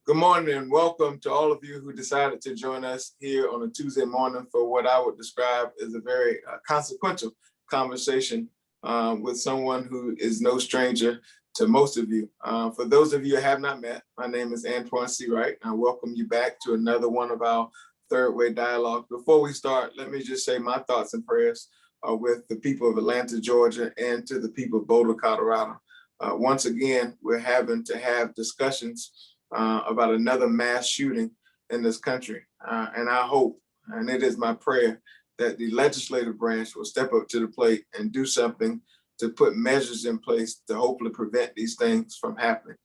Good morning and welcome to all of you who decided to join us here on a Tuesday morning for what I would describe as a very consequential conversation with someone who is no stranger to most of you. For those of you I have not met, my name is Antjuan Seawright, and I welcome you back to another one of our Third Way Dialogue. Before we start, let me just say my thoughts and prayers are with the people of Atlanta, Georgia, and to the people of Boulder, Colorado. Once again, we're having to have discussions about another mass shooting in this country. And I hope, and it is my prayer, that the legislative branch will step up to the plate and do something to put measures in place to hopefully prevent these things from happening.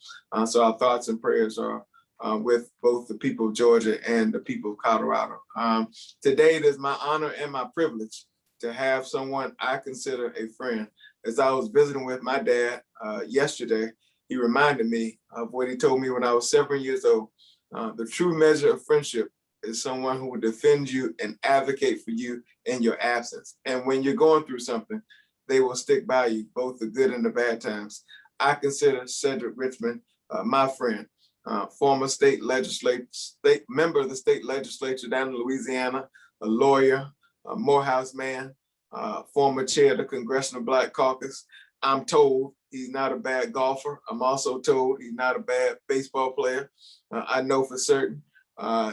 So our thoughts and prayers are with both the people of Georgia and the people of Colorado. Today, it is my honor and my privilege to have someone I consider a friend. As I was visiting with my dad yesterday, he reminded me of what he told me when I was 7 years old. The true measure of friendship is someone who will defend you and advocate for you in your absence. And when you're going through something, they will stick by you, both the good and the bad times. I consider Cedric Richmond my friend, former member of the state legislature down in Louisiana, a lawyer, a Morehouse man, former chair of the Congressional Black Caucus. I'm told he's not a bad golfer. I'm also told he's not a bad baseball player. I know for certain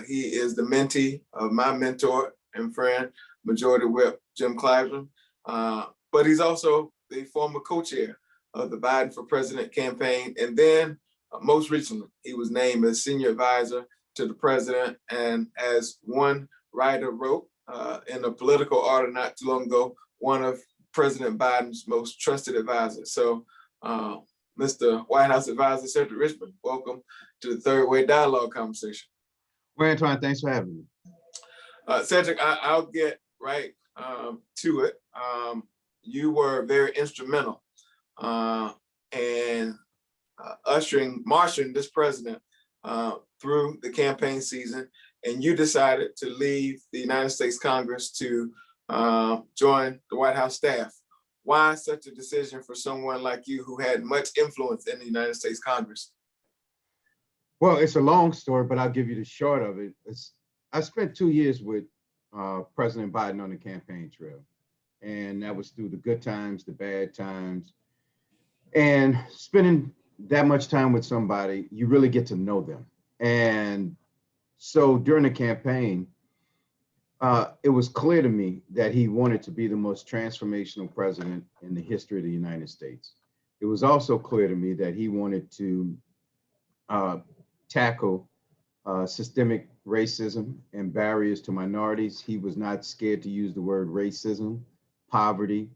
he is the mentee of my mentor and friend, Majority Whip Jim Clyburn. But he's also the former co-chair of the Biden for President campaign. And then most recently, he was named as senior advisor to the president. And as one writer wrote in a political article not too long ago, one of President Biden's most trusted advisors. So, Mr. White House Advisor Cedric Richmond, welcome to the Third Way Dialogue conversation. Well, Antjuan, thanks for having me. Cedric, I'll get right to it. You were very instrumental in marshaling this president through the campaign season, and you decided to leave the United States Congress to join the White House staff. Why such a decision for someone like you who had much influence in the United States Congress? Well, it's a long story, but I'll give you the short of it. I spent 2 years with President Biden on the campaign trail, and that was through the good times, the bad times. And spending that much time with somebody, you really get to know them. And so during the campaign, it was clear to me that he wanted to be the most transformational president in the history of the United States. It was also clear to me that he wanted to tackle systemic racism and barriers to minorities. He was not scared to use the word racism, poverty,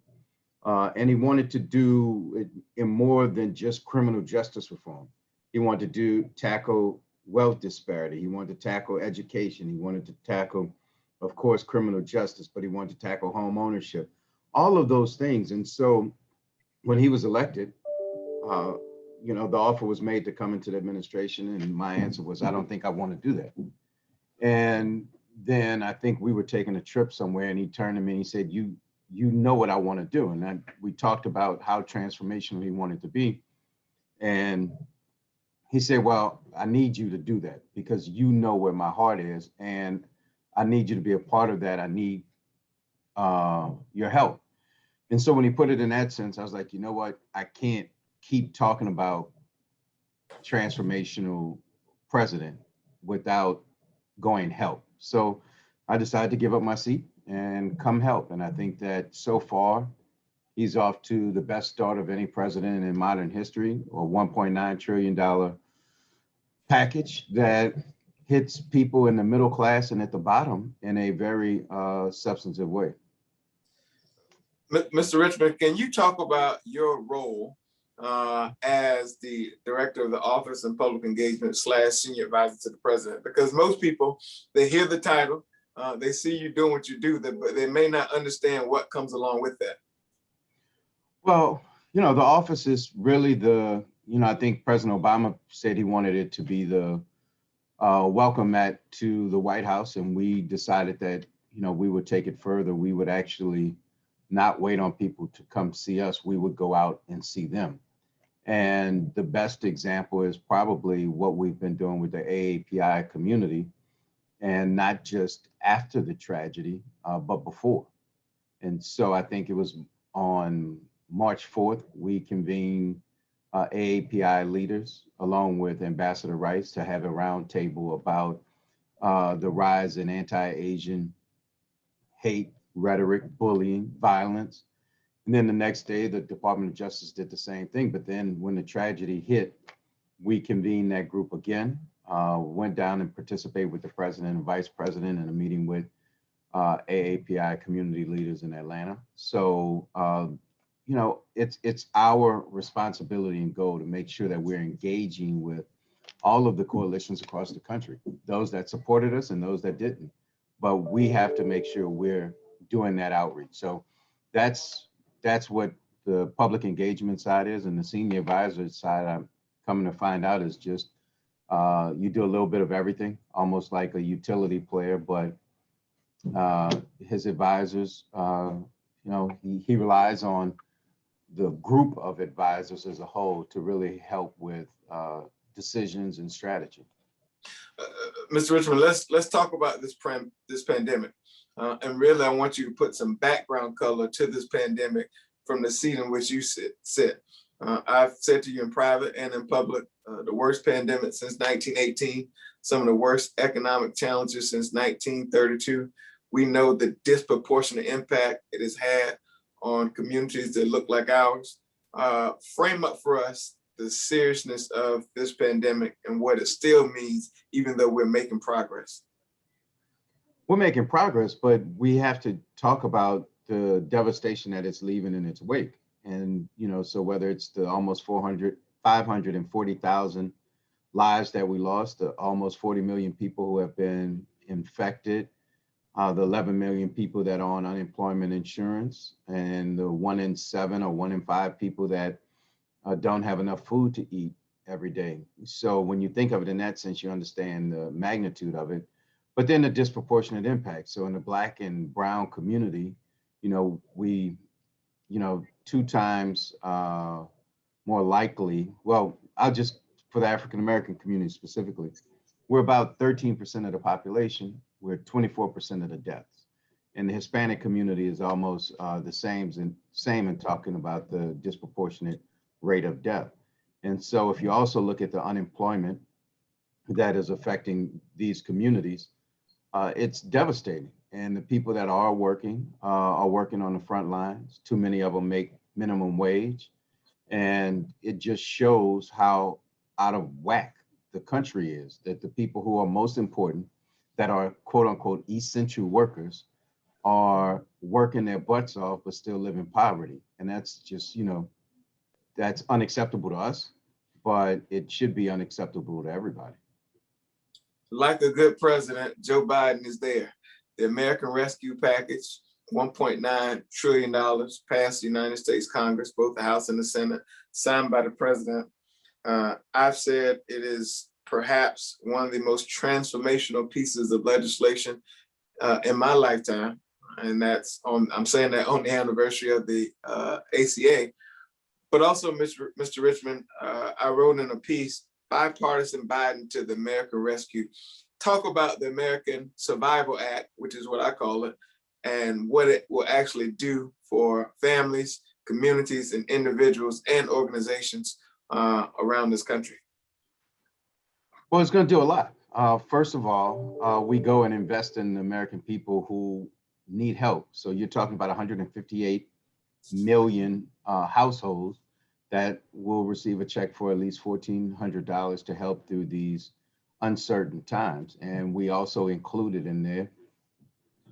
and he wanted to do it in more than just criminal justice reform. He wanted to tackle wealth disparity. He wanted to tackle education. He wanted to tackle, of course, criminal justice, but he wanted to tackle home ownership, all of those things. And so when he was elected, the offer was made to come into the administration, and my answer was, I don't think I want to do that. And then I think we were taking a trip somewhere, and he turned to me and he said, you know what I want to do. And we talked about how transformational he wanted to be. And he said, well, I need you to do that because you know where my heart is, and I need you to be a part of that. I need your help. And so when he put it in that sense, I was like, you know what? I can't keep talking about transformational president without going help. So I decided to give up my seat and come help. And I think that so far, he's off to the best start of any president in modern history, or $1.9 trillion package that hits people in the middle class and at the bottom in a very substantive way. Mr. Richmond, can you talk about your role as the director of the Office of Public Engagement / senior advisor to the president? Because most people, they hear the title, they see you doing what you do, but they may not understand what comes along with that. Well, the office is really I think President Obama said he wanted it to be the welcome mat to the White House. And we decided that, we would take it further. We would actually not wait on people to come see us. We would go out and see them. And the best example is probably what we've been doing with the AAPI community, and not just after the tragedy, but before. And so I think it was on March 4th, we convened AAPI leaders along with Ambassador Rice to have a roundtable about the rise in anti-Asian hate, rhetoric, bullying, violence. And then the next day, the Department of Justice did the same thing. But then when the tragedy hit, we convened that group again, went down and participated with the president and vice president in a meeting with AAPI community leaders in Atlanta. So, you know, it's our responsibility and goal to make sure that we're engaging with all of the coalitions across the country, those that supported us and those that didn't. But we have to make sure we're doing that outreach. So that's what the public engagement side is, and the senior advisor side, I'm coming to find out, is just you do a little bit of everything, almost like a utility player, but his advisors, you know, he relies on the group of advisors as a whole to really help with decisions and strategy. Mr. Richmond, let's talk about this pandemic. And really, I want you to put some background color to this pandemic from the seat in which you sit. I've said to you in private and in public, the worst pandemic since 1918, some of the worst economic challenges since 1932. We know the disproportionate impact it has had on communities that look like ours. Frame up for us the seriousness of this pandemic and what it still means, even though we're making progress. We're making progress, but we have to talk about the devastation that it's leaving in its wake. And, you know, so whether it's the almost 540,000 lives that we lost, the almost 40 million people who have been infected, the 11 million people that are on unemployment insurance, and the 1 in 7 or 1 in 5 people that don't have enough food to eat every day. So when you think of it in that sense, you understand the magnitude of it, but then the disproportionate impact. So in the Black and brown community, you know, we, you know, 2 times more likely, well, I'll just, for the African-American community specifically, we're about 13% of the population. We're 24% of the deaths. And the Hispanic community is almost the same in talking about the disproportionate rate of death. And so if you also look at the unemployment that is affecting these communities, it's devastating. And the people that are working on the front lines. Too many of them make minimum wage. And it just shows how out of whack the country is, that the people who are most important, that are quote unquote essential workers, are working their butts off, but still live in poverty. And that's just, you know, that's unacceptable to us, but it should be unacceptable to everybody. Like a good president, Joe Biden is there. The American Rescue Package, $1.9 trillion, passed the United States Congress, both the House and the Senate, signed by the president. I've said it is perhaps one of the most transformational pieces of legislation in my lifetime. And I'm saying that on the anniversary of the ACA. But also, Mr. Richmond, I wrote in a piece, Bipartisan Biden to the American Rescue. Talk about the American Survival Act, which is what I call it, and what it will actually do for families, communities, and individuals and organizations around this country. Well, it's going to do a lot. First of all, we go and invest in the American people who need help. So you're talking about 158 million households that will receive a check for at least $1,400 to help through these uncertain times. And we also included in there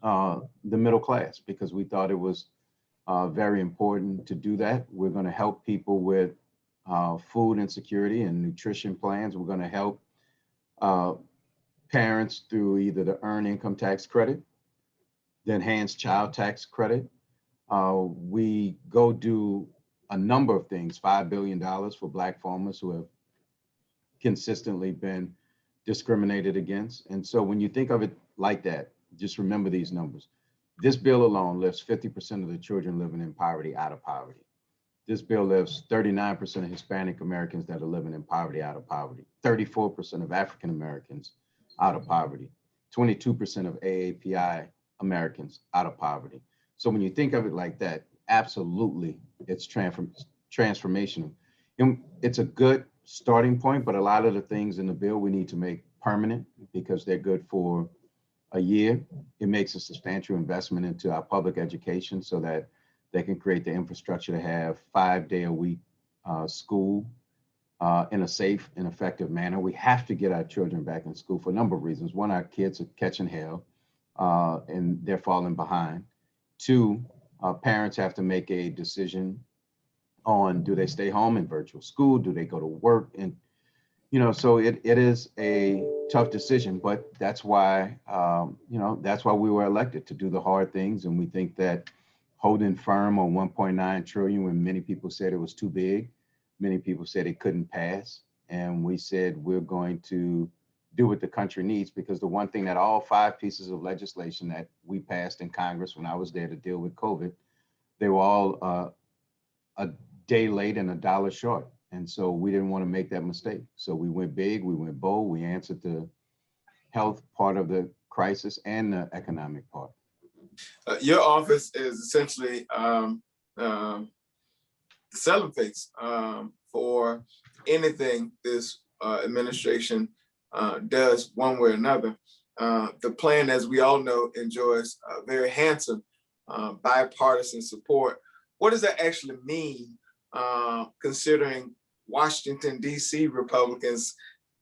the middle class, because we thought it was very important to do that. We're going to help people with food insecurity and nutrition plans. We're going to help parents through either the Earned Income Tax Credit, the Enhanced Child Tax Credit. We go do a number of things, $5 billion for Black farmers who have consistently been discriminated against. And so when you think of it like that, just remember these numbers. This bill alone lifts 50% of the children living in poverty out of poverty. this bill lifts 39% of Hispanic Americans that are living in poverty out of poverty, 34% of African Americans out of poverty, 22% of AAPI Americans out of poverty. So when you think of it like that, absolutely, it's transformational. And it's a good starting point, but a lot of the things in the bill we need to make permanent because they're good for a year. It makes a substantial investment into our public education so that they can create the infrastructure to have 5-day-a-week school in a safe and effective manner. We have to get our children back in school for a number of reasons. One, our kids are catching hell and they're falling behind. Two, parents have to make a decision on, do they stay home in virtual school? Do they go to work? And, so it is a tough decision, but that's why, that's why we were elected, to do the hard things. And we think that holding firm on 1.9 trillion when many people said it was too big, many people said it couldn't pass. And we said, we're going to do what the country needs, because the one thing that all 5 pieces of legislation that we passed in Congress when I was there to deal with COVID, they were all a day late and $1 short. And so we didn't want to make that mistake. So we went big, we went bold, we answered the health part of the crisis and the economic part. Your office is essentially the selling face for anything this administration does one way or another. The plan, as we all know, enjoys very handsome bipartisan support. What does that actually mean, considering Washington, D.C. Republicans,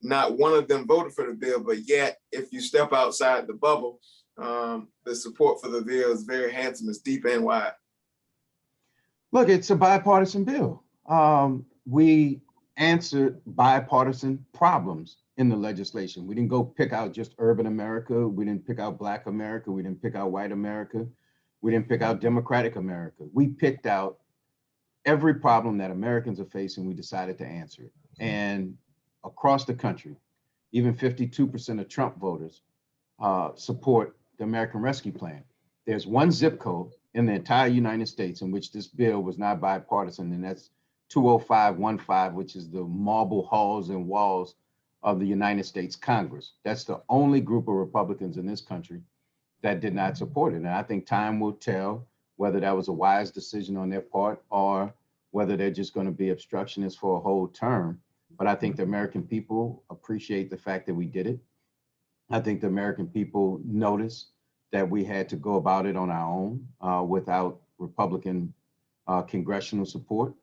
not one of them voted for the bill, but yet if you step outside the bubble, the support for the bill is very handsome, it's deep and wide. Look, it's a bipartisan bill. We answered bipartisan problems in the legislation. We didn't go pick out just urban America. We didn't pick out Black America. We didn't pick out white America. We didn't pick out Democratic America. We picked out every problem that Americans are facing. We decided to answer it. And across the country, even 52% of Trump voters support the American Rescue Plan. There's one zip code in the entire United States in which this bill was not bipartisan, and that's 20515, which is the marble halls and walls of the United States Congress. That's the only group of Republicans in this country that did not support it. And I think time will tell whether that was a wise decision on their part or whether they're just going to be obstructionists for a whole term. But I think the American people appreciate the fact that we did it. I think the American people noticed that we had to go about it on our own without Republican congressional support.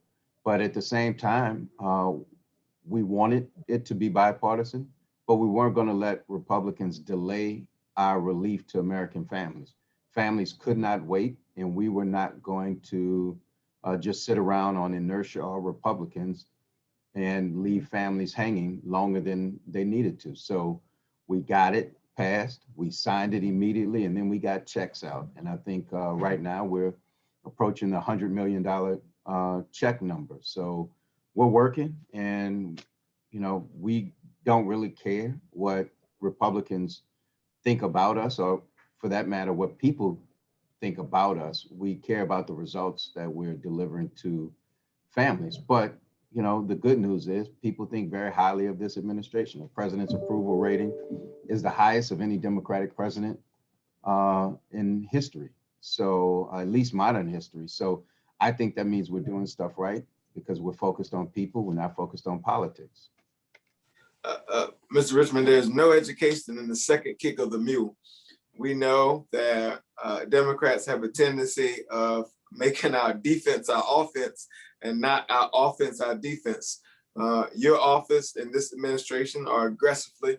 But at the same time, we wanted it to be bipartisan, but we weren't going to let Republicans delay our relief to American families. Families could not wait, and we were not going to just sit around on inertia or Republicans and leave families hanging longer than they needed to. So we got it passed, we signed it immediately, and then we got checks out. And I think right now we're approaching the $100 million check number. So we're working, and we don't really care what Republicans think about us, or for that matter, what people think about us. We care about the results that we're delivering to families. But the good news is people think very highly of this administration. The president's approval rating is the highest of any Democratic president in history. So at least modern history. So I think that means we're doing stuff right because we're focused on people. We're not focused on politics. Mr. Richmond, there's no education in the second kick of the mule. We know that Democrats have a tendency of making our defense our offense and not our offense our defense. Your office and this administration are aggressively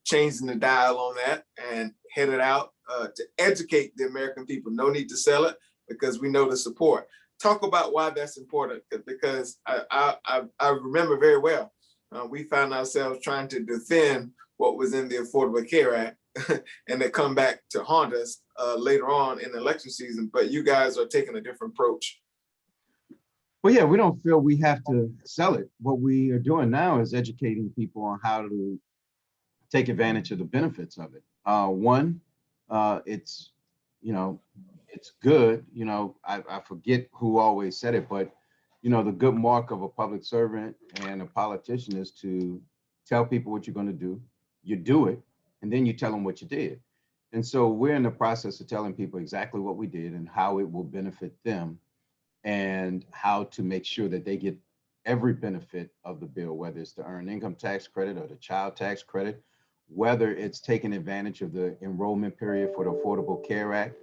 changing the dial on that and headed out to educate the American people. No need to sell it because we know the support. Talk about why that's important, because I remember very well, we found ourselves trying to defend what was in the Affordable Care Act and they come back to haunt us later on in the election season, but you guys are taking a different approach. Well, yeah, we don't feel we have to sell it. What we are doing now is educating people on how to take advantage of the benefits of it. One, it's good. I forget who always said it, but the good mark of a public servant and a politician is to tell people what you're going to do, you do it, and then you tell them what you did. And so we're in the process of telling people exactly what we did and how it will benefit them and how to make sure that they get every benefit of the bill, whether it's the earned income tax credit or the child tax credit, whether it's taking advantage of the enrollment period for the Affordable Care Act.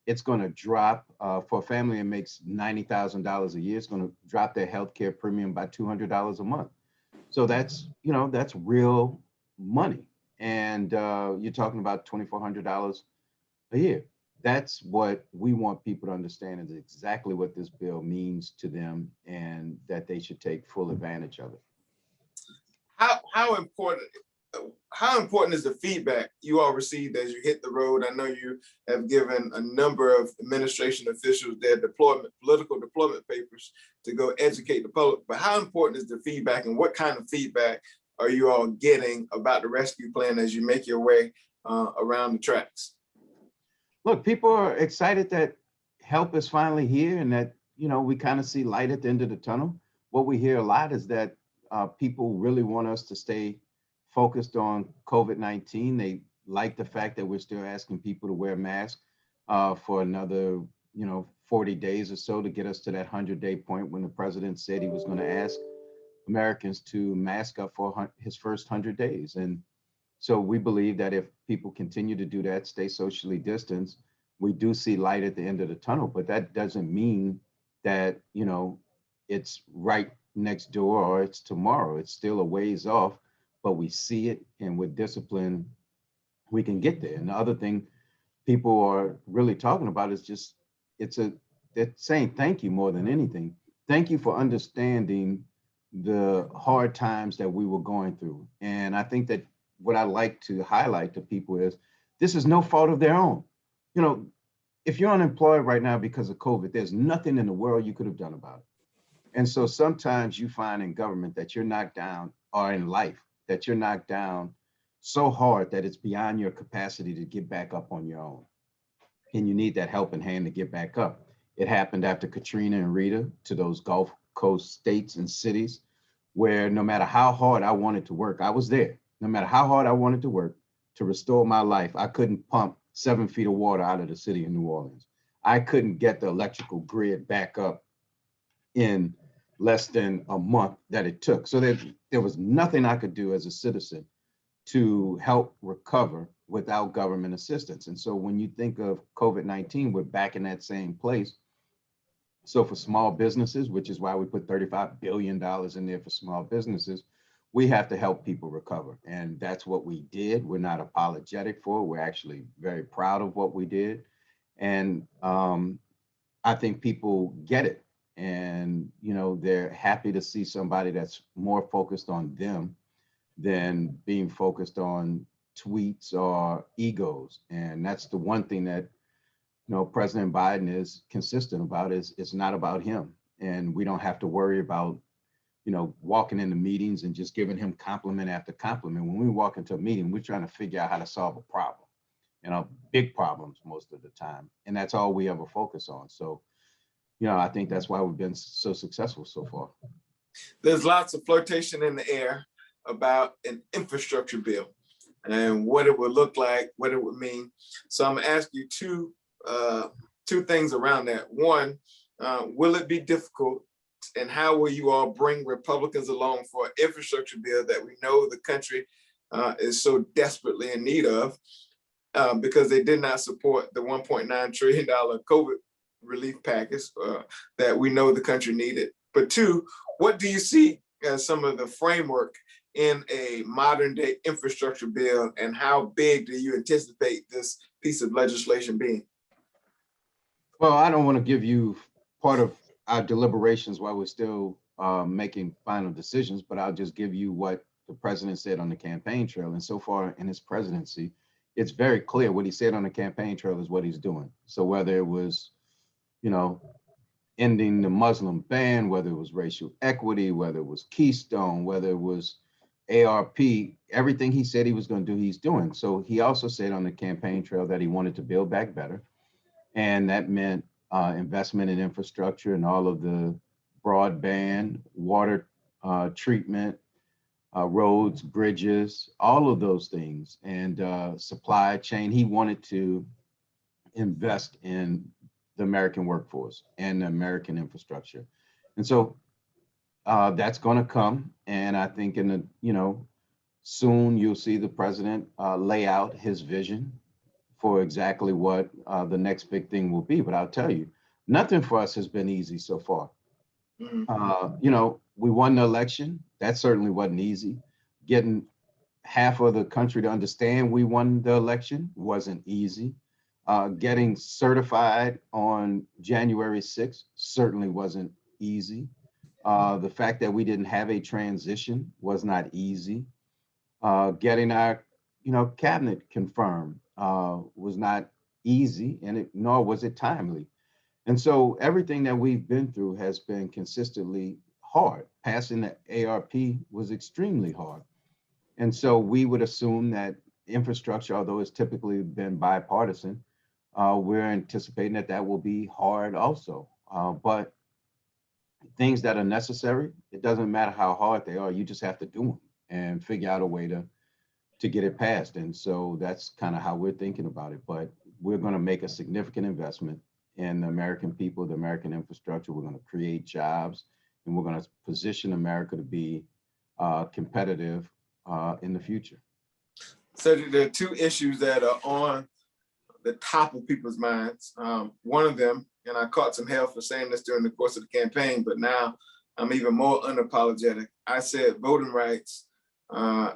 It's going to drop for a family that makes $90,000 a year. It's going to drop their health care premium by $200 a month. So that's real money. And you're talking about $2,400 a year. That's what we want people to understand is exactly what this bill means to them and that they should take full advantage of it. How important is the feedback you all received as you hit the road? I know you have given a number of administration officials their political deployment papers to go educate the public, but how important is the feedback and what kind of feedback are you all getting about the rescue plan as you make your way around the tracks? Look, people are excited that help is finally here and that, we kind of see light at the end of the tunnel. What we hear a lot is that people really want us to stay focused on COVID-19. They like the fact that we're still asking people to wear masks for another, 40 days or so to get us to that 100-day point when the president said he was going to ask Americans to mask up for his first 100 days. And so we believe that if people continue to do that, stay socially distanced, we do see light at the end of the tunnel. But that doesn't mean that, it's right next door or it's tomorrow. It's still a ways off, but we see it, and with discipline, we can get there. And the other thing people are really talking about is just, they're saying thank you more than anything. Thank you for understanding the hard times that we were going through. And I think that what I like to highlight to people is this is no fault of their own. If you're unemployed right now because of COVID, there's nothing in the world you could have done about it. And so sometimes you find in government that you're knocked down, or in life that you're knocked down so hard that it's beyond your capacity to get back up on your own. And you need that helping hand to get back up. It happened after Katrina and Rita to those Gulf Coast states and cities where no matter how hard I wanted to work, I was there. No matter how hard I wanted to work to restore my life, I couldn't pump 7 feet of water out of the city of New Orleans. I couldn't get the electrical grid back up in less than a month that it took. So there was nothing I could do as a citizen to help recover without government assistance. And so when you think of COVID-19, we're back in that same place. So for small businesses, which is why we put $35 billion in there for small businesses, we have to help people recover. And that's what we did. We're not apologetic for it. We're actually very proud of what we did. And I think people get it. And, they're happy to see somebody that's more focused on them than being focused on tweets or egos. And that's the one thing that, President Biden is consistent about is it's not about him. And we don't have to worry about, walking into meetings and just giving him compliment after compliment. When we walk into a meeting, we're trying to figure out how to solve a problem, big problems most of the time. And that's all we ever focus on. So, I think that's why we've been so successful so far. There's lots of flirtation in the air about an infrastructure bill and what it would look like, what it would mean. So I'm gonna ask you two things around that. One, will it be difficult, and how will you all bring Republicans along for an infrastructure bill that we know the country is so desperately in need of, because they did not support the $1.9 trillion COVID relief package that we know the country needed? But two, what do you see as some of the framework in a modern day infrastructure bill, and how big do you anticipate this piece of legislation being? Well, I don't want to give you part of our deliberations while we're still making final decisions, but I'll just give you what the president said on the campaign trail. And so far in his presidency, it's very clear what he said on the campaign trail is what he's doing. So whether it was, ending the Muslim ban, whether it was racial equity, whether it was Keystone, whether it was ARP, everything he said he was going to do, he's doing. So he also said on the campaign trail that he wanted to build back better. And that meant investment in infrastructure and all of the broadband, water treatment, roads, bridges, all of those things, and supply chain. He wanted to invest in the American workforce and the American infrastructure. And so that's going to come. And I think in the, soon you'll see the president lay out his vision for exactly what the next big thing will be. But I'll tell you, nothing for us has been easy so far. We won the election. That certainly wasn't easy. Getting half of the country to understand we won the election wasn't easy. Getting certified on January 6th certainly wasn't easy. The fact that we didn't have a transition was not easy. Getting our, cabinet confirmed was not easy, and nor was it timely. And so everything that we've been through has been consistently hard. Passing the ARP was extremely hard. And so we would assume that infrastructure, although it's typically been bipartisan, we're anticipating that will be hard also. But things that are necessary, it doesn't matter how hard they are, you just have to do them and figure out a way to get it passed. And so that's kind of how we're thinking about it. But we're going to make a significant investment in the American people, the American infrastructure. We're going to create jobs, and we're going to position America to be competitive in the future. So there are two issues that are on the top of people's minds. One of them, and I caught some hell for saying this during the course of the campaign, but now I'm even more unapologetic. I said voting rights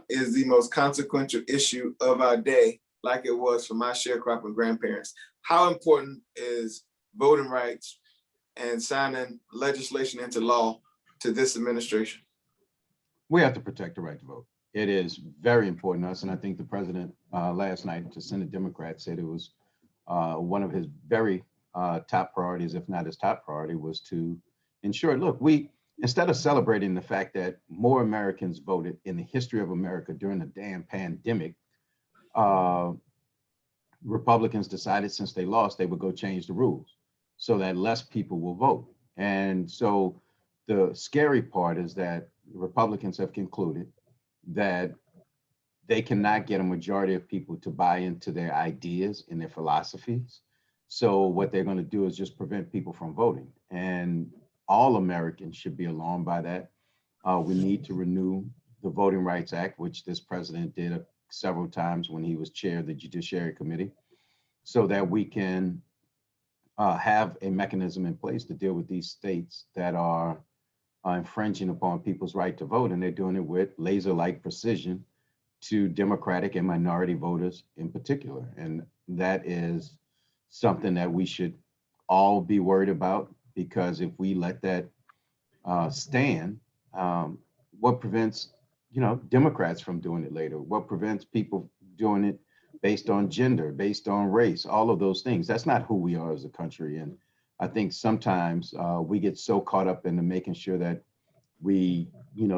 is the most consequential issue of our day, like it was for my sharecropping grandparents. How important is voting rights and signing legislation into law to this administration? We have to protect the right to vote. It is very important to us. And I think the president last night, to Senate Democrats, said it was one of his very top priorities, if not his top priority, was to ensure, look, instead of celebrating the fact that more Americans voted in the history of America during the damn pandemic, Republicans decided since they lost, they would go change the rules so that less people will vote. And so the scary part is that Republicans have concluded that they cannot get a majority of people to buy into their ideas and their philosophies. So what they're going to do is just prevent people from voting. And all Americans should be alarmed by that. We need to renew the Voting Rights Act, which this president did several times when he was chair of the Judiciary Committee, so that we can have a mechanism in place to deal with these states that are infringing upon people's right to vote. And they're doing it with laser-like precision to Democratic and minority voters in particular. And that is something that we should all be worried about, because if we let that stand, what prevents, Democrats from doing it later? What prevents people doing it based on gender, based on race, all of those things? That's not who we are as a country. And I think sometimes we get so caught up into making sure that we,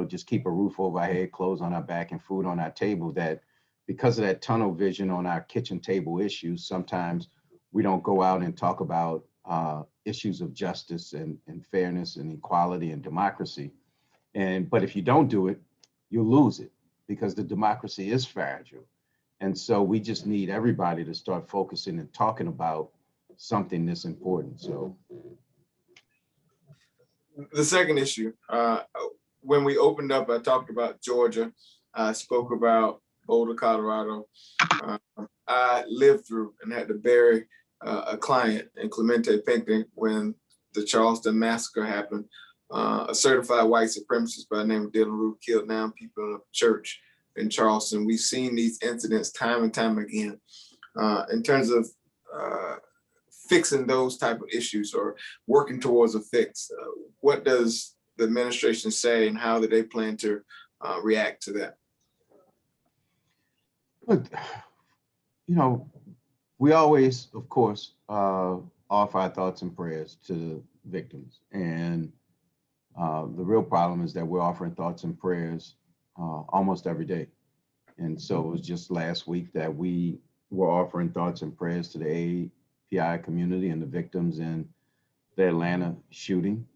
just keep a roof over our head, clothes on our back, and food on our table, that because of that tunnel vision on our kitchen table issues, sometimes we don't go out and talk about issues of justice and fairness and equality and democracy. But if you don't do it, you lose it, because the democracy is fragile. And so we just need everybody to start focusing and talking about something this important. So the second issue, when we opened up, I talked about Georgia. I spoke about Boulder, Colorado. I lived through and had to bury a client in Clemente Pinckney when the Charleston Massacre happened. A certified white supremacist by the name of Dylan Roof killed 9 people in a church in Charleston. We've seen these incidents time and time again. In terms of fixing those type of issues or working towards a fix, what does the administration say, and how do they plan to react to that? Look, we always, of course, offer our thoughts and prayers to victims. And the real problem is that we're offering thoughts and prayers almost every day. And so it was just last week that we were offering thoughts and prayers to the AAPI community and the victims in the Atlanta shooting.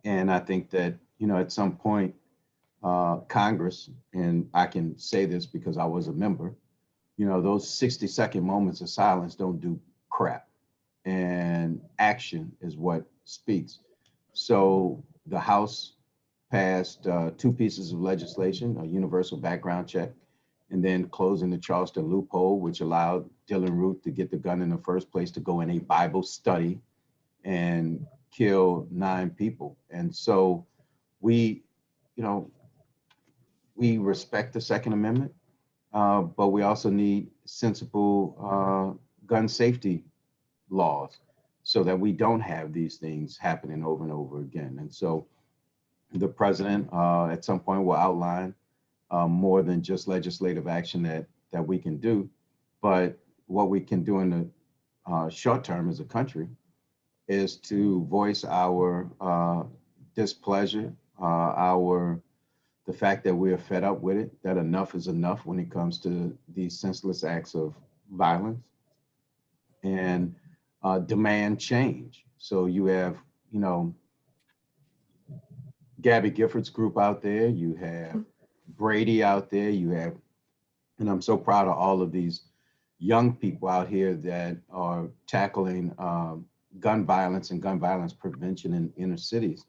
And I think that, at some point, Congress, and I can say this because I was a member, those 60-second moments of silence don't do crap. And action is what speaks. So the House passed 2 pieces of legislation, a universal background check, and then closing the Charleston loophole, which allowed Dylan Root to get the gun in the first place to go in a Bible study and kill 9 people. And so we, we respect the Second Amendment, but we also need sensible gun safety laws so that we don't have these things happening over and over again. And so the president at some point will outline more than just legislative action that we can do, but what we can do in the short term as a country is to voice our displeasure, the fact that we are fed up with it, that enough is enough when it comes to these senseless acts of violence, and demand change. So you have, Gabby Gifford's group out there, you have Brady out there, you have, and I'm so proud of all of these young people out here that are tackling gun violence and gun violence prevention in inner cities.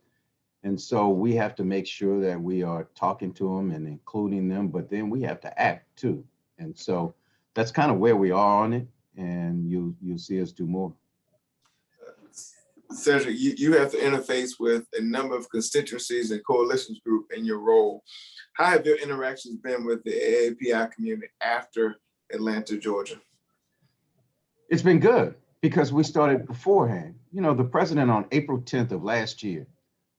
And so we have to make sure that we are talking to them and including them, but then we have to act too. And so that's kind of where we are on it, and you'll see us do more. Cedric, you have to interface with a number of constituencies and coalitions group in your role. How have your interactions been with the AAPI community after Atlanta, Georgia? It's been good because we started beforehand. The president on April 10th of last year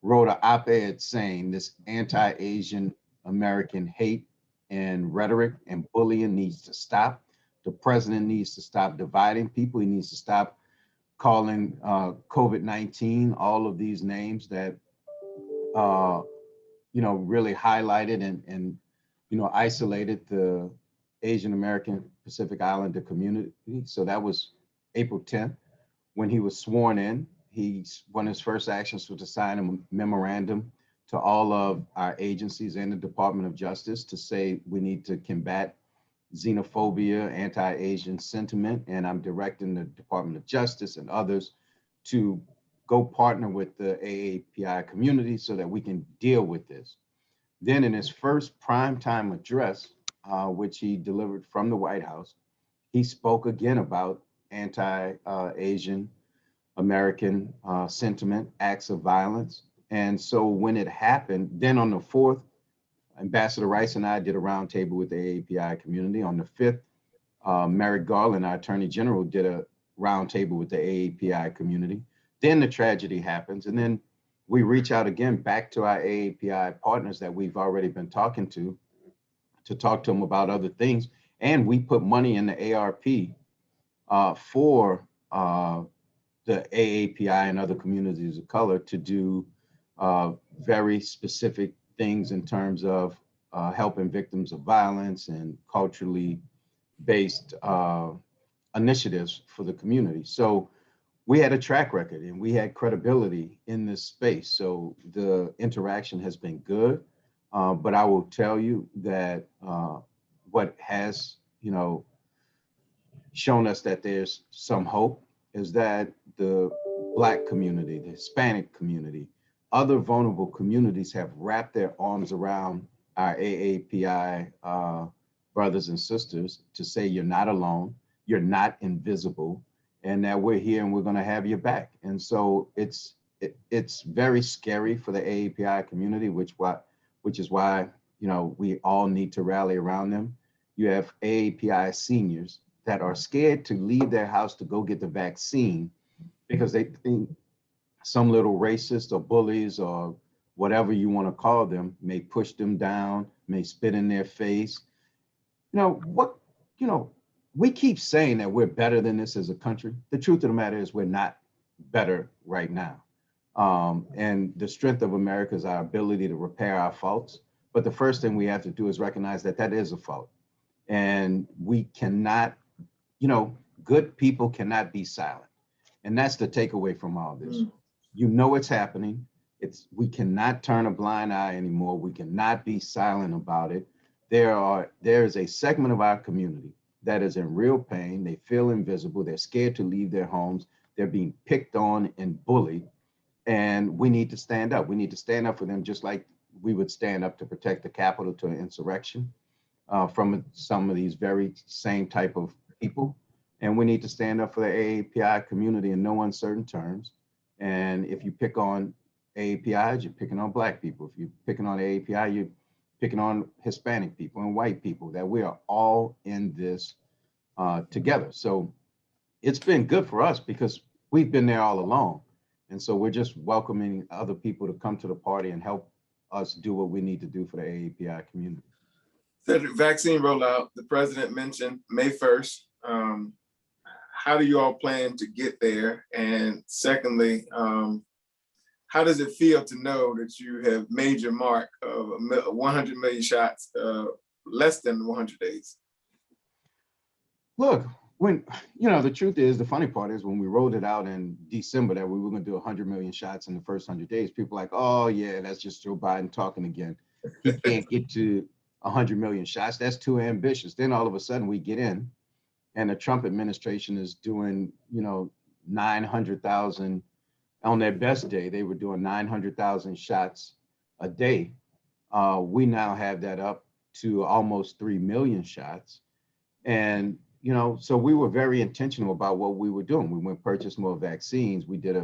wrote an op-ed saying this anti-Asian American hate and rhetoric and bullying needs to stop. The president needs to stop dividing people. He needs to stop calling COVID-19 all of these names that really highlighted and isolated the Asian American Pacific Islander community. So that was April 10th. When he was sworn in, one of his first actions was to sign a memorandum to all of our agencies and the Department of Justice to say we need to combat xenophobia, anti-Asian sentiment, and I'm directing the Department of Justice and others to go partner with the AAPI community so that we can deal with this. Then in his first primetime address, which he delivered from the White House, he spoke again about anti-Asian American sentiment, acts of violence. And so when it happened, then on the 4th, Ambassador Rice and I did a roundtable with the AAPI community. On the 5th, Merrick Garland, our Attorney General, did a roundtable with the AAPI community. Then the tragedy happens, and then we reach out again back to our AAPI partners that we've already been talking to talk to them about other things. And we put money in the ARP for the AAPI and other communities of color to do very specific things in terms of helping victims of violence and culturally based initiatives for the community. So we had a track record and we had credibility in this space. So the interaction has been good, but I will tell you that what has, shown us that there's some hope is that the Black community, the Hispanic community, other vulnerable communities have wrapped their arms around our AAPI brothers and sisters to say you're not alone, you're not invisible, and that we're here and we're going to have your back. And so it's very scary for the AAPI community, which is why we all need to rally around them. You have AAPI seniors that are scared to leave their house to go get the vaccine because they think some little racist or bullies or whatever you want to call them may push them down, may spit in their face. We keep saying that we're better than this as a country. The truth of the matter is we're not better right now. And the strength of America is our ability to repair our faults. But the first thing we have to do is recognize that that is a fault. And we cannot, good people cannot be silent. And that's the takeaway from all this. It's happening. We cannot turn a blind eye anymore. We cannot be silent about it. There is a segment of our community that is in real pain. They feel invisible. They're scared to leave their homes. They're being picked on and bullied. And we need to stand up. We need to stand up for them, just like we would stand up to protect the Capitol to an insurrection from some of these very same type of people. And we need to stand up for the AAPI community in no uncertain terms. And if you pick on AAPIs, you're picking on Black people. If you're picking on AAPI, you're picking on Hispanic people and white people, that we are all in this together. So it's been good for us because we've been there all along. And so we're just welcoming other people to come to the party and help us do what we need to do for the AAPI community. Cedric, vaccine rollout, the president mentioned May 1st. How do you all plan to get there? And secondly, how does it feel to know that you have made your mark of 100 million shots less than 100 days? Look, the truth is, the funny part is when we rolled it out in December that we were going to do 100 million shots in the first 100 days, people were like, oh yeah, that's just Joe Biden talking again. He can't get to 100 million shots. That's too ambitious. Then all of a sudden we get in and the Trump administration is doing, 900,000 on their best day. They were doing 900,000 shots a day. We now have that up to almost 3 million shots. And so we were very intentional about what we were doing. We went purchase more vaccines. We did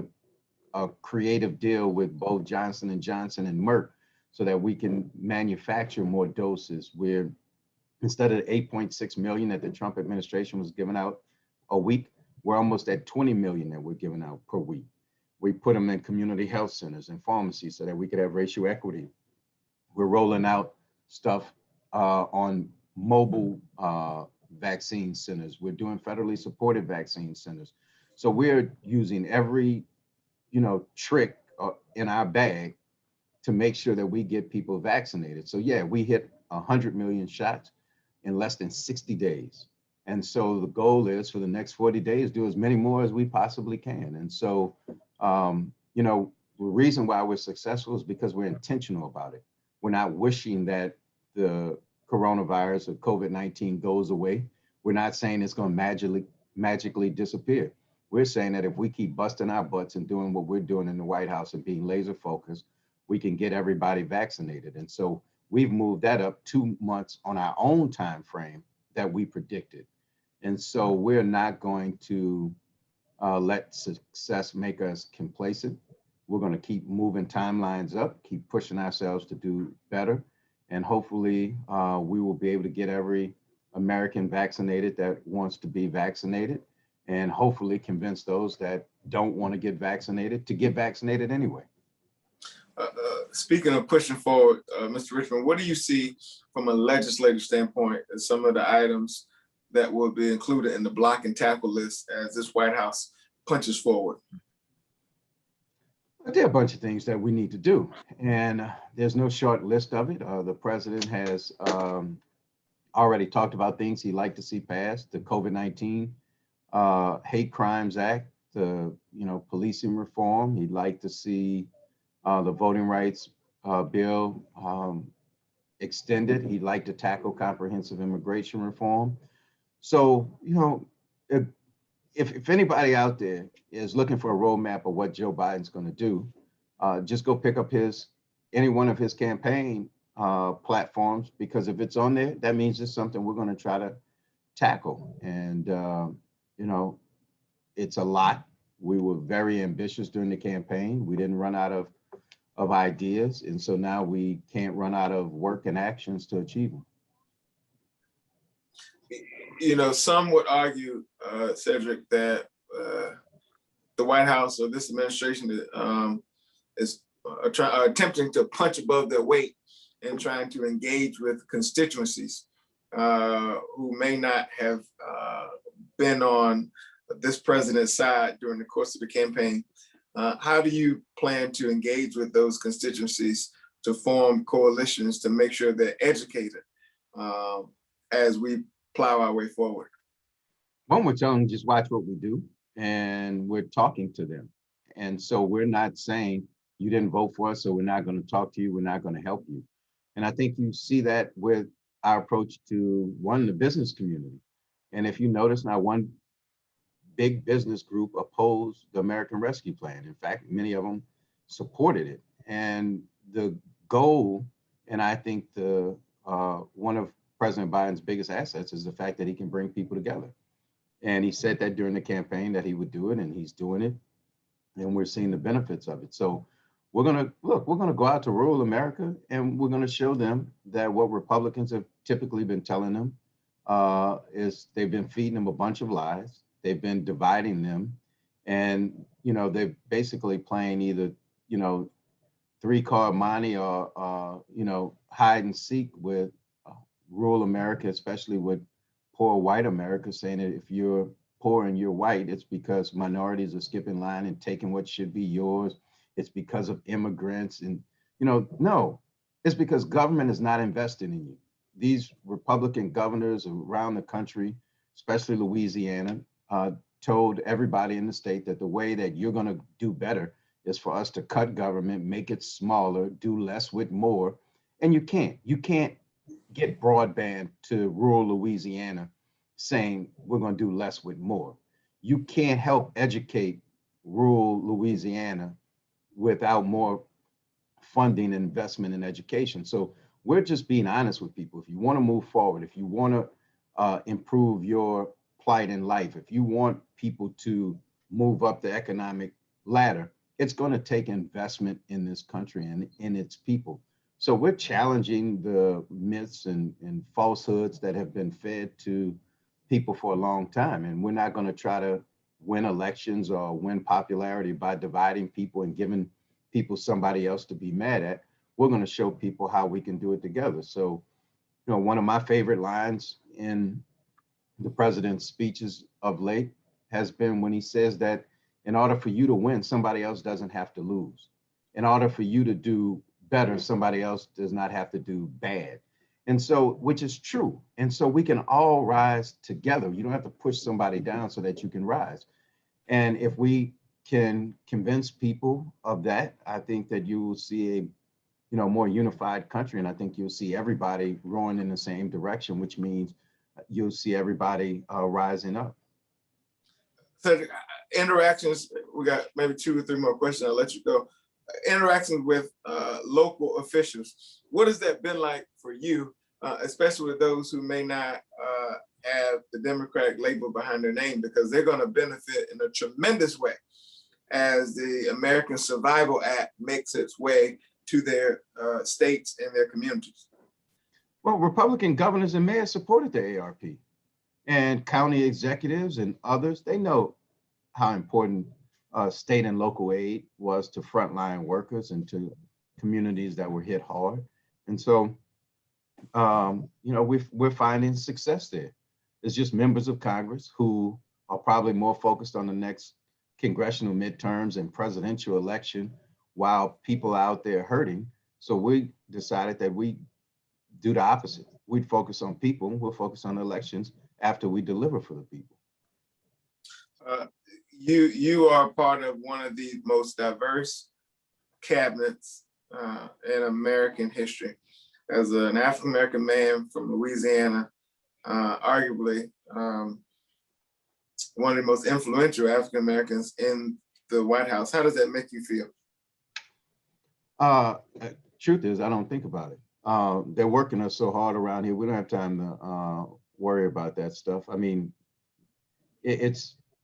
a creative deal with both Johnson & Johnson and Merck so that we can manufacture more doses. Where instead of 8.6 million that the Trump administration was giving out a week, we're almost at 20 million that we're giving out per week. We put them in community health centers and pharmacies so that we could have racial equity. We're rolling out stuff on mobile vaccine centers. We're doing federally supported vaccine centers. So we're using every, trick in our bag to make sure that we get people vaccinated. So yeah, we hit 100 million shots in less than 60 days. And so the goal is for the next 40 days, do as many more as we possibly can. And so, the reason why we're successful is because we're intentional about it. We're not wishing that the coronavirus or COVID-19 goes away. We're not saying it's going to magically disappear. We're saying that if we keep busting our butts and doing what we're doing in the White House and being laser focused, we can get everybody vaccinated. And so we've moved that up 2 months on our own time frame that we predicted. And so we're not going to let success make us complacent. We're going to keep moving timelines up, keep pushing ourselves to do better. And hopefully we will be able to get every American vaccinated that wants to be vaccinated, and hopefully convince those that don't want to get vaccinated anyway. Speaking of pushing forward, Mr. Richmond, what do you see from a legislative standpoint as some of the items that will be included in the block and tackle list as this White House punches forward? There are a bunch of things that we need to do, and there's no short list of it. The president has already talked about things he'd like to see passed: the COVID-19 Hate Crimes Act, the policing reform. He'd like to see the voting rights bill extended. He'd like to tackle comprehensive immigration reform. So, if anybody out there is looking for a roadmap of what Joe Biden's going to do, just go pick up any one of his campaign platforms, because if it's on there, that means it's something we're going to try to tackle. And, it's a lot. We were very ambitious during the campaign. We didn't run out of ideas. And so now we can't run out of work and actions to achieve them. Some would argue, Cedric, that the White House or this administration is attempting to punch above their weight and trying to engage with constituencies who may not have been on this president's side during the course of the campaign. How do you plan to engage with those constituencies to form coalitions to make sure they're educated as we plow our way forward? One, we're telling them just watch what we do, and we're talking to them. And so we're not saying you didn't vote for us, so we're not going to talk to you. We're not going to help you. And I think you see that with our approach to the business community. And if you notice, not one big business group opposed the American Rescue Plan. In fact, many of them supported it. And the goal, and I think the one of President Biden's biggest assets is the fact that he can bring people together. And he said that during the campaign that he would do it, and he's doing it. And we're seeing the benefits of it. So we're going to go out to rural America, and we're going to show them that what Republicans have typically been telling them is they've been feeding them a bunch of lies. They've been dividing them, and, they're basically playing either, three-card monte or, hide and seek with rural America, especially with poor white America, saying that if you're poor and you're white, it's because minorities are skipping line and taking what should be yours. It's because of immigrants. And, no, it's because government is not investing in you. These Republican governors around the country, especially Louisiana, told everybody in the state that the way that you're going to do better is for us to cut government, make it smaller, do less with more. And you can't get broadband to rural Louisiana saying we're going to do less with more. You can't help educate rural Louisiana without more funding and investment in education. So we're just being honest with people. If you want to move forward, if you want to improve your plight in life, if you want people to move up the economic ladder, it's going to take investment in this country and in its people. So we're challenging the myths and falsehoods that have been fed to people for a long time. And we're not going to try to win elections or win popularity by dividing people and giving people somebody else to be mad at. We're going to show people how we can do it together. So, one of my favorite lines in the president's speeches of late has been when he says that in order for you to win, somebody else doesn't have to lose. In order for you to do better, somebody else does not have to do bad. And so, which is true. And so we can all rise together. You don't have to push somebody down so that you can rise. And if we can convince people of that, I think that you will see a more unified country. And I think you'll see everybody rowing in the same direction, which means you'll see everybody rising up. So interactions, we got maybe 2 or 3 more questions. I'll let you go. Interactions with local officials. What has that been like for you, especially with those who may not have the Democratic label behind their name, because they're going to benefit in a tremendous way as the American Survival Act makes its way to their states and their communities? Well, Republican governors and mayors supported the ARP, and county executives and others, they know how important state and local aid was to frontline workers and to communities that were hit hard. And so, we're finding success there. It's just members of Congress who are probably more focused on the next congressional midterms and presidential election while people out there hurting. So we decided that we do the opposite. We'd focus on people. We'll focus on elections after we deliver for the people. You are part of one of the most diverse cabinets in American history. As an African-American man from Louisiana, arguably one of the most influential African-Americans in the White House. How does that make you feel? Truth is, I don't think about it. They're working us so hard around here. We don't have time to worry about that stuff. I mean,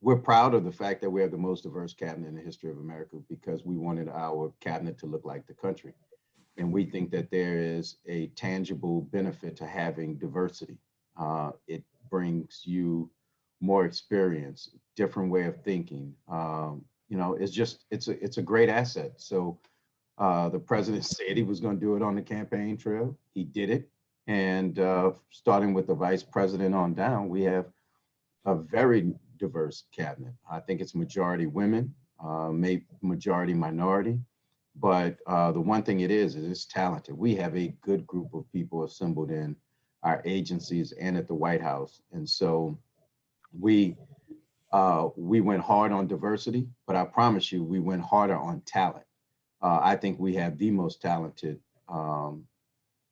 we're proud of the fact that we have the most diverse cabinet in the history of America because we wanted our cabinet to look like the country. And we think that there is a tangible benefit to having diversity. It brings you more experience, different way of thinking. It's a great asset. So the president said he was going to do it on the campaign trail. He did it. And starting with the vice president on down, we have a very diverse cabinet. I think it's majority women, maybe majority minority. But the one thing it's talented. We have a good group of people assembled in our agencies and at the White House. And so we went hard on diversity, but I promise you, we went harder on talent. I think we have the most talented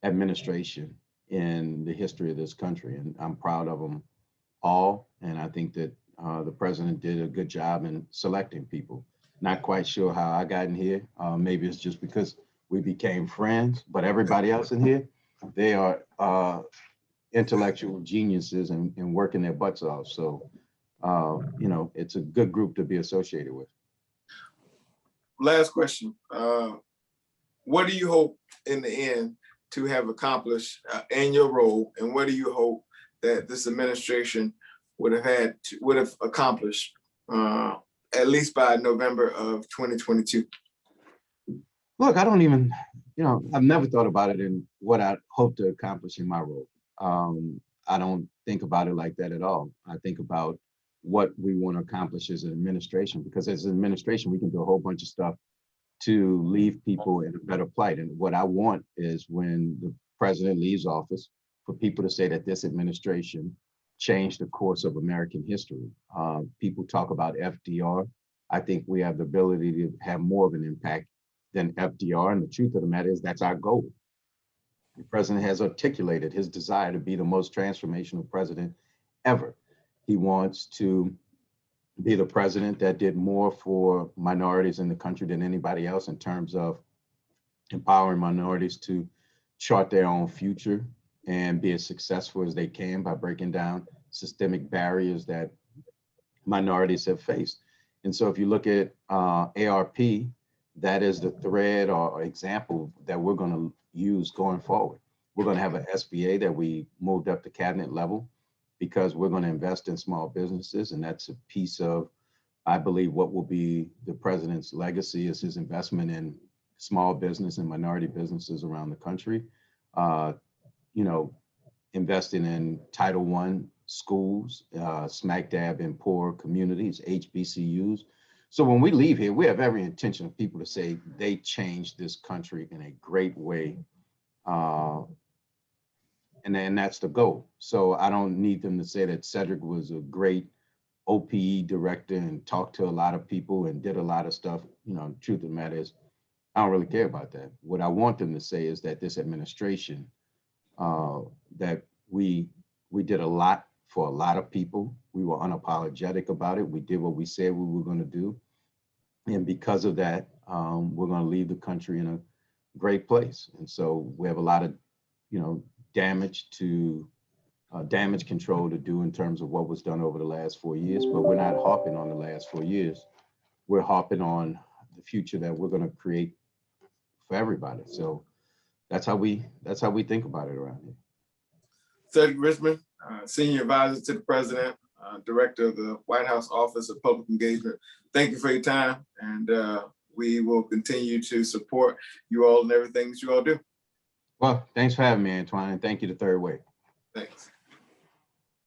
administration in the history of this country, and I'm proud of them all. And I think that the president did a good job in selecting people. Not quite sure how I got in here. Maybe it's just because we became friends, but everybody else in here, they are intellectual geniuses and working their butts off. So, you know, it's a good group to be associated with. Last question. What do you hope in the end to have accomplished in your role, and what do you hope that this administration would have accomplished at least by November of 2022? Look, I don't even, you know, I've never thought about it in what I hope to accomplish in my role. I don't think about it like that at all. I think about what we want to accomplish as an administration, because as an administration, we can do a whole bunch of stuff to leave people in a better plight. And what I want is when the president leaves office, for people to say that this administration changed the course of American history. People talk about FDR. I think we have the ability to have more of an impact than FDR. And the truth of the matter is that's our goal. The president has articulated his desire to be the most transformational president ever. He wants to be the president that did more for minorities in the country than anybody else in terms of empowering minorities to chart their own future and be as successful as they can by breaking down systemic barriers that minorities have faced. And so if you look at ARP, that is the thread or example that we're going to use going forward. We're going to have an SBA that we moved up to cabinet level because we're going to invest in small businesses. And that's a piece of, I believe, what will be the president's legacy is his investment in small business and minority businesses around the country. You know, investing in Title I schools, smack dab in poor communities, HBCUs. So when we leave here, we have every intention of people to say they changed this country in a great way. And then that's the goal. So I don't need them to say that Cedric was a great OPE director and talked to a lot of people and did a lot of stuff. You know, the truth of the matter is, I don't really care about that. What I want them to say is that this administration, that we did a lot for a lot of people. We were unapologetic about it. We did what we said we were going to do. And because of that, we're going to leave the country in a great place. And so we have a lot of, you know, damage control to do in terms of what was done over the last 4 years, but we're not harping on the last 4 years. We're harping on the future that we're going to create for everybody. So that's how we think about it around here. Cedric Richmond, Senior Advisor to the President, Director of the White House Office of Public Engagement. Thank you for your time, and we will continue to support you all and everything that you all do. Well, thanks for having me, Antjuan, and thank you to Third Way. Thanks.